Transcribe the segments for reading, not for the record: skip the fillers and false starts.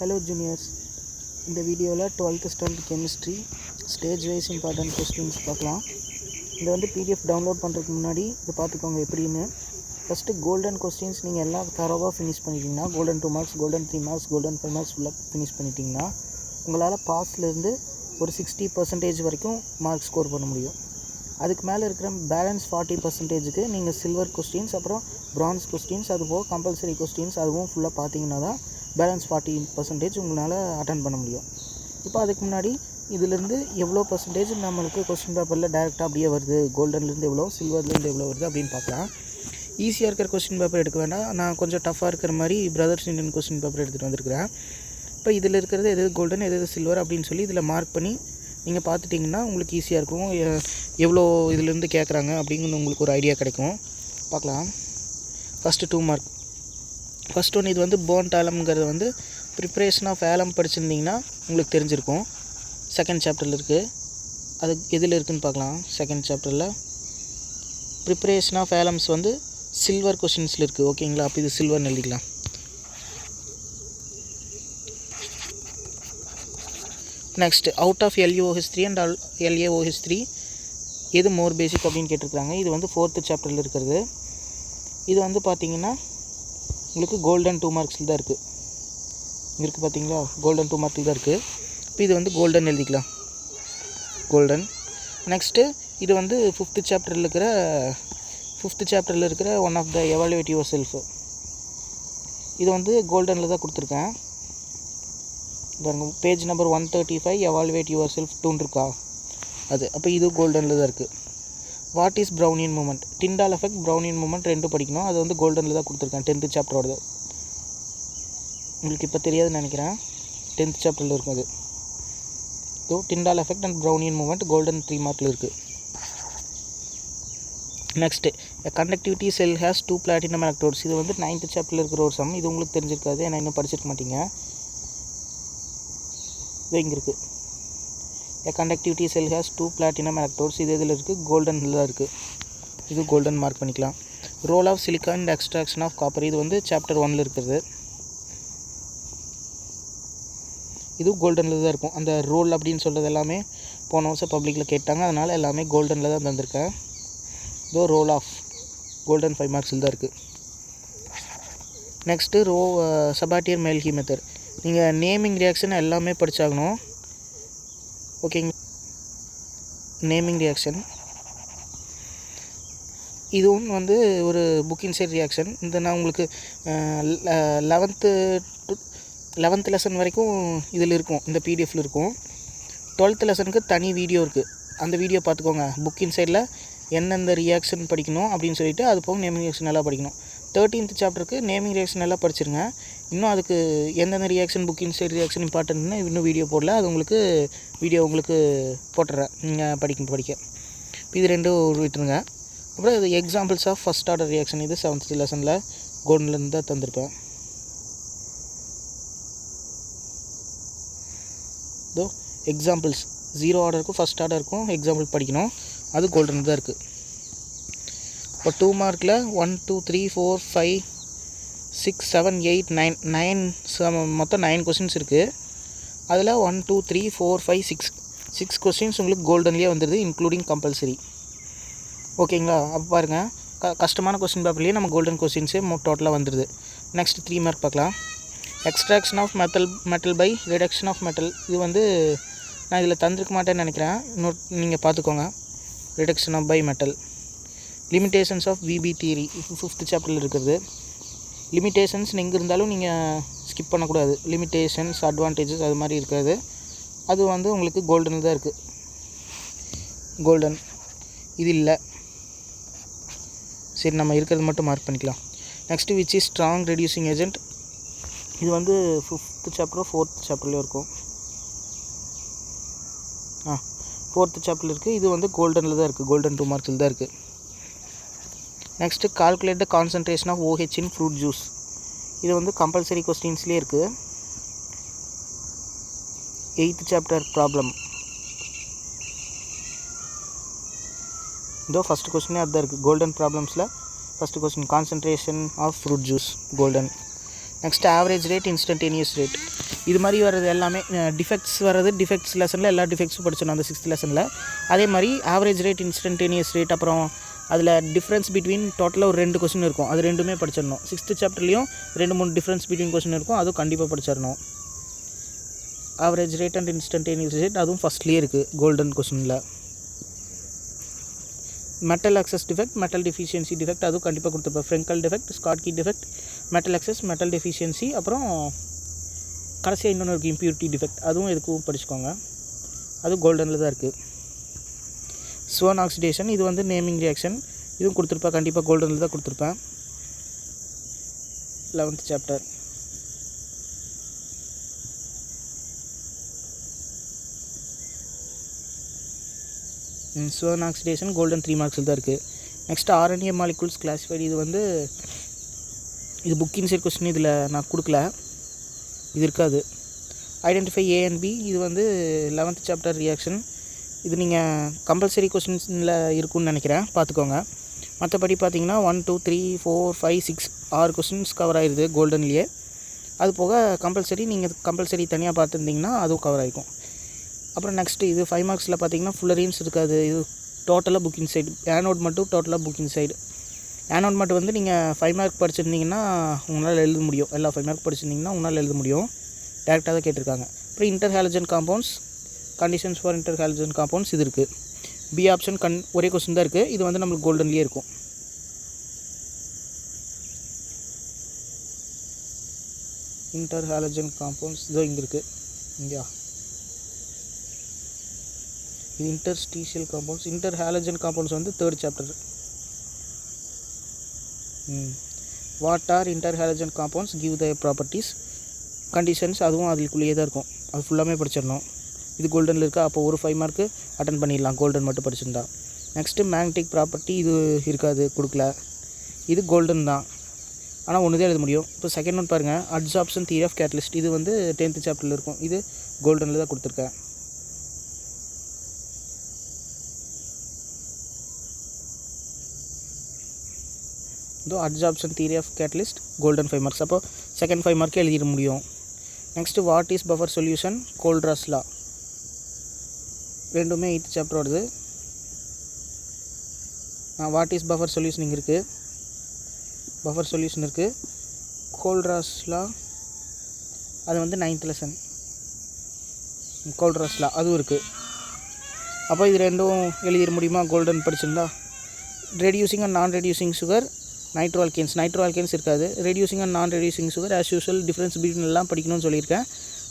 Hello juniors, இந்த வீடியோவில் 12th standard chemistry stage wise important questions பார்க்கலாம். இதை வந்து PDF டவுன்லோட் பண்ணுறதுக்கு முன்னாடி இதை பார்த்துக்கோங்க எப்படின்னு. ஃபஸ்ட்டு கோல்டன் கொஸ்டின்ஸ் நீங்கள் எல்லாம் தரோவாக ஃபினிஷ் பண்ணிட்டீங்கன்னா, golden 2 marks, golden 3 marks, golden 5 marks ஃபுல்லாக ஃபினிஷ் பண்ணிட்டீங்கன்னா உங்களால் பாஸ்லேருந்து ஒரு 60% வரைக்கும் மார்க் ஸ்கோர் பண்ண முடியும். அதுக்கு மேலே இருக்கிற பேலன்ஸ் 40%க்கு நீங்கள் சில்வர் கொஸ்டின்ஸ், அப்புறம் ப்ரான்ஸ் கொஸ்டின்ஸ், அதுபோக கம்பல்சரி கொஸ்டின்ஸ் அதுவும் ஃபுல்லாக பார்த்தீங்கன்னா தான் பேலன்ஸ் 40% உங்களால் அட்டன் பண்ண முடியும். இப்போ அதுக்கு முன்னாடி இதிலேருந்து எவ்வளோ பர்சன்டேஜ் நம்மளுக்கு கொஸ்டின் பேப்பரில் டேரெக்டாக அப்படியே வருது, கோல்டன்லேருந்து எவ்வளோ, சில்வர்லேருந்து எவ்வளோ வருது அப்படின்னு பார்க்கலாம். ஈஸியாக இருக்கிற கொஸ்டின் பேப்பர் எடுக்க வேண்டாம், நான் கொஞ்சம் டஃப்பாக இருக்கிற மாதிரி பிரதர்ஸ் இந்தியன் கொஸ்டின் பேப்பர் எடுத்துகிட்டு வந்திருக்கிறேன். இப்போ இதில் இருக்கிறது எது கோல்டன் எது சில்வர் அப்படின்னு சொல்லி இதில் மார்க் பண்ணி நீங்கள் பார்த்துட்டிங்கன்னா உங்களுக்கு ஈஸியாக இருக்கும். எவ்வளோ இதிலேருந்து கேட்குறாங்க அப்படிங்கிறது உங்களுக்கு ஒரு ஐடியா கிடைக்கும். பார்க்கலாம். First 2 mark. ஃபஸ்ட் ஒன்று இது வந்து போன்ட் ஆலம்ங்கிறது வந்து ப்ரிப்ரேஷன் ஆஃப் ஆலம் படிச்சிருந்திங்கன்னா உங்களுக்கு தெரிஞ்சிருக்கும். செகண்ட் சாப்டரில் இருக்குது. அது எதில் இருக்குதுன்னு பார்க்கலாம். செகண்ட் சாப்டரில் ப்ரிப்ரேஷன் ஆஃப் ஆலம்ஸ் வந்து சில்வர் கொஷின்ஸில் இருக்குது. ஓகேங்களா? அப்போ இது சில்வர்னு எழுதிக்கலாம். Next out of LuOH3 and LaOH3 எது மோர் பேசிக் அப்படின்னு கேட்டிருக்காங்க. இது வந்து 4th சாப்டரில் இருக்கிறது. இது வந்து பார்த்திங்கன்னா உங்களுக்கு கோல்டன் 2 marksல் தான் இருக்குது. இங்கே இருக்குது பார்த்தீங்களா, கோல்டன் 2 marksல் தான் இருக்குது. இப்போ இது வந்து கோல்டன் எழுதிக்கலாம், கோல்டன். நெக்ஸ்ட்டு இது வந்து 5th சாப்டரில் இருக்கிற one of the evaluate yourself. இது வந்து கோல்டனில் தான் கொடுத்துருக்கேன் பாருங்க. Page number 135 evaluate yourself 2 இருக்கா அது. அப்போ இது கோல்டனில் தான் இருக்குது. What is Brownian movement, Tyndall effect, Brownian movement ரெண்டும் படிக்கணும். அது வந்து கோல்டனில் தான் கொடுத்துருக்கேன். 10th சாப்டரோடது. உங்களுக்கு இப்போ தெரியாதுன்னு நினைக்கிறேன். 10th சாப்டரில் இருக்கும் அது. So Tyndall effect and Brownian movement golden 3 markல் இருக்குது. Next conductivity cell has 2 platinum electrodes. இது வந்து 9th சாப்டரில் இருக்கிற ஒரு சம். இது உங்களுக்கு தெரிஞ்சிருக்காது, ஏன்னா இன்னும் படிச்சிருக்க மாட்டீங்க. இது இங்கே இருக்குது. Conductivity cell has 2 platinum electrodes. இது இதில் இருக்குது, கோல்டனில் தான் இருக்குது. இது கோல்டன் மார்க் பண்ணிக்கலாம். Role of silicon and extraction of copper. இது வந்து சாப்டர் 1ல் இருக்கிறது. இது கோல்டனில் தான் இருக்கும். அந்த ரோல் அப்படின்னு சொல்கிறது எல்லாமே போன வருஷம் பப்ளிக்கில் கேட்டாங்க, அதனால் எல்லாமே கோல்டனில் தான் தந்திருக்கேன். இதோ ரோல் ஆஃப் கோல்டன் 5 marksல் தான் இருக்குது. Next Sabatier Mailhe method. நீங்கள் நேமிங் ரியாக்ஷன் எல்லாமே படித்தாகணும். ஓகேங்க. நேமிங் ரியாக்ஷன் இதுவும் வந்து ஒரு புக் இன்சைட் ரியாக்ஷன். இந்த நான் உங்களுக்கு 11th லெசன் வரைக்கும் இதில் இருக்கும், இந்த PDFல இருக்கும். 12th லெசனுக்கு தனி வீடியோ இருக்குது. அந்த வீடியோ பார்த்துக்கோங்க. புக் இன்சைடில் எந்தெந்த ரியாக்ஷன் படிக்கணும் அப்படின்னு சொல்லிட்டு, அது போக நேமிங் ரியாக்ஷன் எல்லாம் படிக்கணும். 13th சாப்டருக்கு நேமிங் ரியாக்ஷன் எல்லாம் படிச்சிருங்க. இன்னும் அதுக்கு எந்தெந்த ரியாக்ஷன், புக் இன்சைட் ரியாக்ஷன் இம்பார்ட்டன்ட்னு இன்னும் வீடியோ போடல. அது உங்களுக்கு வீடியோ உங்களுக்கு போட்டுறேன், நீங்கள் படிக்க. இது ரெண்டும் விட்டுருங்க. அப்புறம் இது examples of first order reaction. இது 7th லெசனில் கோல்டன்லேருந்து தான் தந்திருப்பேன். இதோ எக்ஸாம்பிள்ஸ் 0 ஆர்டருக்கும் ஃபஸ்ட் ஆர்டருக்கும் எக்ஸாம்பிள் படிக்கணும். அது கோல்டன் தான் இருக்குது. இப்போ 2 markல் 1 2 3 4 5 6 7 8 9 மொத்தம் 9 கொஸ்டின்ஸ் இருக்குது. அதில் 1 2 3 4 5 6 கொஸ்டின்ஸ் உங்களுக்கு கோல்டன்லேயே வந்துடுது, இன்க்ளூடிங் கம்பல்சரி. ஓகேங்களா? அப்போ பாருங்கள், கஷ்டமான கொஸ்டின் பேப்பர்லேயே நம்ம கோல்டன் கொஸ்டின்ஸே டோட்டலாக வந்துடுது. நெக்ஸ்ட் 3 mark பார்க்கலாம். Extraction of metal by reduction of metal. இது வந்து நான் இதில் தந்திருக்க மாட்டேன்னு நினைக்கிறேன், நீங்கள் பார்த்துக்கோங்க. Reduction of by metal. Limitations of VB theory. 5th சாப்டரில் இருக்கிறது. லிமிட்டேஷன்ஸ் எங்கே இருந்தாலும் நீங்கள் ஸ்கிப் பண்ணக்கூடாது. லிமிட்டேஷன்ஸ், அட்வான்டேஜஸ் அது மாதிரி இருக்கிறது. அது வந்து உங்களுக்கு கோல்டனில் தான் இருக்குது. கோல்டன் இது இல்லை. சரி, நம்ம இருக்கிறது மட்டும் மார்க் பண்ணிக்கலாம். Next which is strong reducing agent. இது வந்து 5th சாப்டரோ 4th சாப்டர்லேயும் இருக்கும். 4th சாப்டரில் இருக்குது. இது வந்து கோல்டனில் தான் இருக்குது, கோல்டன் 2 marksல் தான் இருக்குது. Next calculate the concentration of OH in fruit juice. இது வந்து கம்பல்சரி கொஸ்டின்ஸ்லேயே இருக்குது. 8th chapter problem. இதோ ஃபஸ்ட்டு கொஸ்டினே அதுதான் இருக்குது. கோல்டன் ப்ராப்ளம்ஸில் first question, concentration of fruit juice golden. Next average rate, instantaneous rate. இது மாதிரி வர்றது எல்லாமே டிஃபெக்ட்ஸ் வர்றது, டிஃபெக்ட்ஸ் லெசனில் எல்லா டிஃபெக்ட்ஸும் படிச்சிடணும் அந்த 6th லெசனில். அதே மாதிரி ஆவரேஜ் ரேட், இன்ஸ்டன்டேனியஸ் ரேட், அப்புறம் அதில் டிஃப்ரென்ஸ் பிட்வீன் டோட்டலாக ஒரு 2 கொஸ்டின் இருக்கும், அது ரெண்டுமே படிச்சிடணும். 6th சாப்டர்லேயும் 2-3 டிஃப்ரென்ஸ் பிட்வீன் கொஸ்டின் இருக்கும், அதுவும் கண்டிப்பாக படிச்சிடணும். Average rate and instantaneous rate அதுவும் ஃபஸ்ட்லேயே இருக்குது கோல்டன் கொஸ்டினில். Metal excess defect, metal deficiency defect அதுவும் கண்டிப்பாக கொடுத்துருப்பேன். Frenkel defect, Schottky defect, metal excess, metal deficiency, அப்புறம் கடைசியாக இன்னொன்று இருக்குது இம்ப்யூரிட்டி டிஃபெக்ட், அதுவும் எதுக்கும் படிச்சுக்கோங்க, அதுவும் கோல்டனில் தான் இருக்குது. ஸ்வர்ன் ஆக்சிடேஷன் இது வந்து நேமிங் ரியாக்ஷன், இதுவும் கொடுத்துருப்பேன், கண்டிப்பாக கோல்டனில் தான் கொடுத்துருப்பேன். 11th chapter. Swern oxidation golden 3 மார்க்ஸில் தான் இருக்குது. நெக்ஸ்ட் RNA மாலிகுல்ஸ் கிளாஸிஃபைடு, இது வந்து இது புக் இன்சைட் கொஸ்டின், இதில் நான் கொடுக்கல, இது இருக்காது. ஐடென்டிஃபை A and B இது வந்து 11th சாப்டர் ரியாக்ஷன், இது நீங்கள் கம்பல்சரி கொஸ்டின்ஸில் இருக்குன்னு நினைக்கிறேன், பார்த்துக்கோங்க. மற்றபடி பார்த்தீங்கன்னா 1 2 3 4 5 6 6 கொஸ்டின்ஸ் கவர் ஆகிடுது கோல்டன்லேயே. அது போக கம்பல்சரி நீங்கள் கம்பல்சரி தனியாக பார்த்துருந்தீங்கன்னா அதுவும் கவர் ஆகிருக்கும். அப்புறம் நெக்ஸ்ட்டு இது 5 மார்க்ஸில் பார்த்தீங்கன்னா ஃபுல்லரீன்ஸ் இருக்காது, இது டோட்டலாக புக் இன்சைடு. ஆனோட் மட்டும் டோட்டலாக புக் இன்சைடு. ஆனோட் மட்டும் வந்து நீங்கள் 5 மார்க் படிச்சிருந்தீங்கன்னா உங்களால் எழுத முடியும், எல்லா 5 மார்க் படிச்சிருந்தீங்கன்னா உங்களால் எழுத முடியும், டேரெக்டாக தான் கேட்டிருக்காங்க. அப்புறம் இன்டர்ஹாலஜன் காம்பவுண்ட்ஸ், கண்டிஷன்ஸ் ஃபார் இன்டர்ஹாலஜன் காம்பவுண்ட்ஸ் இது இருக்குது. பி ஆப்ஷன் ஒரே கொஸ்டின் தான் இருக்குது, இது வந்து நம்மளுக்கு கோல்டன்லேயே இருக்கும். இன்டர்ஹாலஜன் காம்பவுண்ட்ஸ் இதோ இங்கே இருக்குது, இங்கேயா இது இன்டர்ஸ்டீஷியல் காம்பவுண்ட்ஸ். இன்டர்ஹாலஜன் காம்பவுண்ட்ஸ் வந்து 3rd chapter. What are interhalogen compounds, give the properties, conditions அதுவும் அதுக்குள்ளேயே தான் இருக்கும், அது ஃபுல்லாமே படிச்சிடணும். இது கோல்டனில் இருக்கா, அப்போ ஒரு 5 மார்க்கு அட்டன் பண்ணிடலாம் கோல்டன் மட்டும் படிச்சிருந்தா. நெக்ஸ்ட்டு மேக்னெட்டிக் ப்ராப்பர்ட்டி இது இருக்காது, கொடுக்கல, இது கோல்டன் தான், ஆனால் ஒன்று தான் எழுத முடியும். இப்போ செகண்ட் ஒன் பாருங்கள், அட்சார்ப்ஷன் தியரி ஆஃப் கேட்டலிஸ்ட், இது வந்து 10th சாப்டரில் இருக்கும், இது கோல்டனில் தான் கொடுத்துருக்கேன். இதோ adsorption theory of catalyst golden 5 marks, அப்போ செகண்ட் 5 மார்க்கே எழுதிட முடியும். Next what is buffer solution, கோல்ட்ராஸ் லா, ரெண்டுமே 8th சாப்டர் வருது. வாட் இஸ் பஃபர் சொல்யூஷன் இங்கே இருக்குது, பஃபர் சொல்யூஷன் இருக்குது. கோல்ட்ராஸ் லா அது வந்து 9th லெசன், கோல்ட்ராஸ் லா அதுவும் இருக்குது. அப்போ இது ரெண்டும் எழுதிட முடியுமா கோல்டன் படிச்சிருந்தா. Reducing and non reducing sugar, nitro alkanes இருக்காது. Reducing and non reducing sugar as usual, difference between எல்லாம் படிக்கணும்னு சொல்லியிருக்கேன்,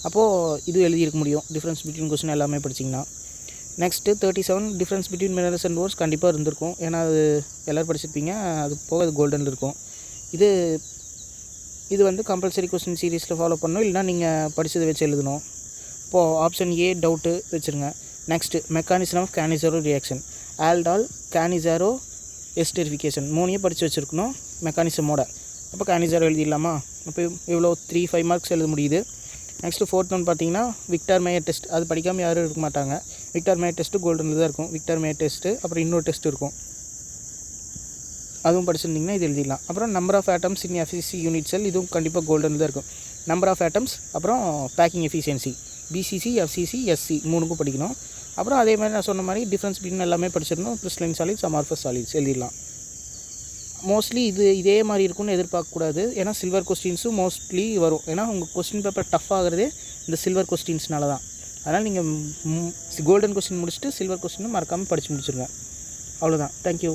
அப்போது இது எழுதியிருக்க முடியும் டிஃப்ரென்ஸ் பிட்வீன் கொஸ்டின் எல்லாமே படிச்சிங்கன்னா. Next 37 difference between minerals and ores கண்டிப்பாக இருந்திருக்கும், ஏன்னா அது எல்லோரும் படிச்சிருப்பீங்க, அது போக அது கோல்டனில் இருக்கும். இது வந்து கம்பல்சரி கொஸ்டின் சீரீஸில் ஃபாலோ பண்ணணும், இல்லைனா நீங்கள் படித்ததை வச்சு எழுதணும். இப்போது ஆப்ஷன் ஏ டவுட்டு வச்சுருங்க. Next mechanism of Cannizzaro reaction, aldol Cannizzaro esterification 3 படித்து வச்சுருக்கணும் மெக்கானிசமோட. அப்போ கேனிசாரோ எழுதிடலாமா, அப்போ இவ்வளோ 3-5 மார்க்ஸ் எழுத முடியுது. நெக்ஸ்ட்டு 4th ஒன் பார்த்தீங்கன்னா விக்டர் மேயர் டெஸ்ட், அது படிக்காமல் யாரும் இருக்க மாட்டாங்க. விக்டர் மேயர் டெஸ்ட்டு கோல்டனில் தான் இருக்கும். விக்டர் மேயர் டெஸ்ட்டு, அப்புறம் இன்னொரு டெஸ்ட் இருக்கும், அதுவும் படிச்சிருந்திங்கன்னா இது எழுதிடலாம். அப்புறம் number of atoms in FCC unit cell, இதுவும் கண்டிப்பாக கோல்டனில் தான் இருக்கும். நம்பர் ஆஃப் ஆட்டம்ஸ், அப்புறம் packing efficiency, BCC, FCC, SC 3க்கும் படிக்கணும். அப்புறம் அதே மாதிரி நான் சொன்ன மாதிரி டிஃப்ரென்ஸ் பிட்வீன் எல்லாமே படிச்சிடணும். கிறிஸ்டலைன் சாலிட்ஸ், அமார்ஃபஸ் சாலிட்ஸ் எழுதிடலாம். மோஸ்ட்லி இதே மாதிரி இருக்கும்னு எதிர்பார்க்கக்கூடாது, ஏன்னா சில்வர் கொஸ்டின்ஸும் மோஸ்ட்லி வரும். ஏன்னா உங்கள் கொஸ்டின் பேப்பர் டஃப் ஆகிறதே இந்த சில்வர் கொஸ்டின்ஸ்னால தான். அதனால் நீங்கள் கோல்டன் கொஸ்டின் முடிச்சுட்டு சில்வர் கொஸ்டினும் மறக்காமல் படித்து முடிச்சிருங்க. அவ்வளோதான். தேங்க்யூ.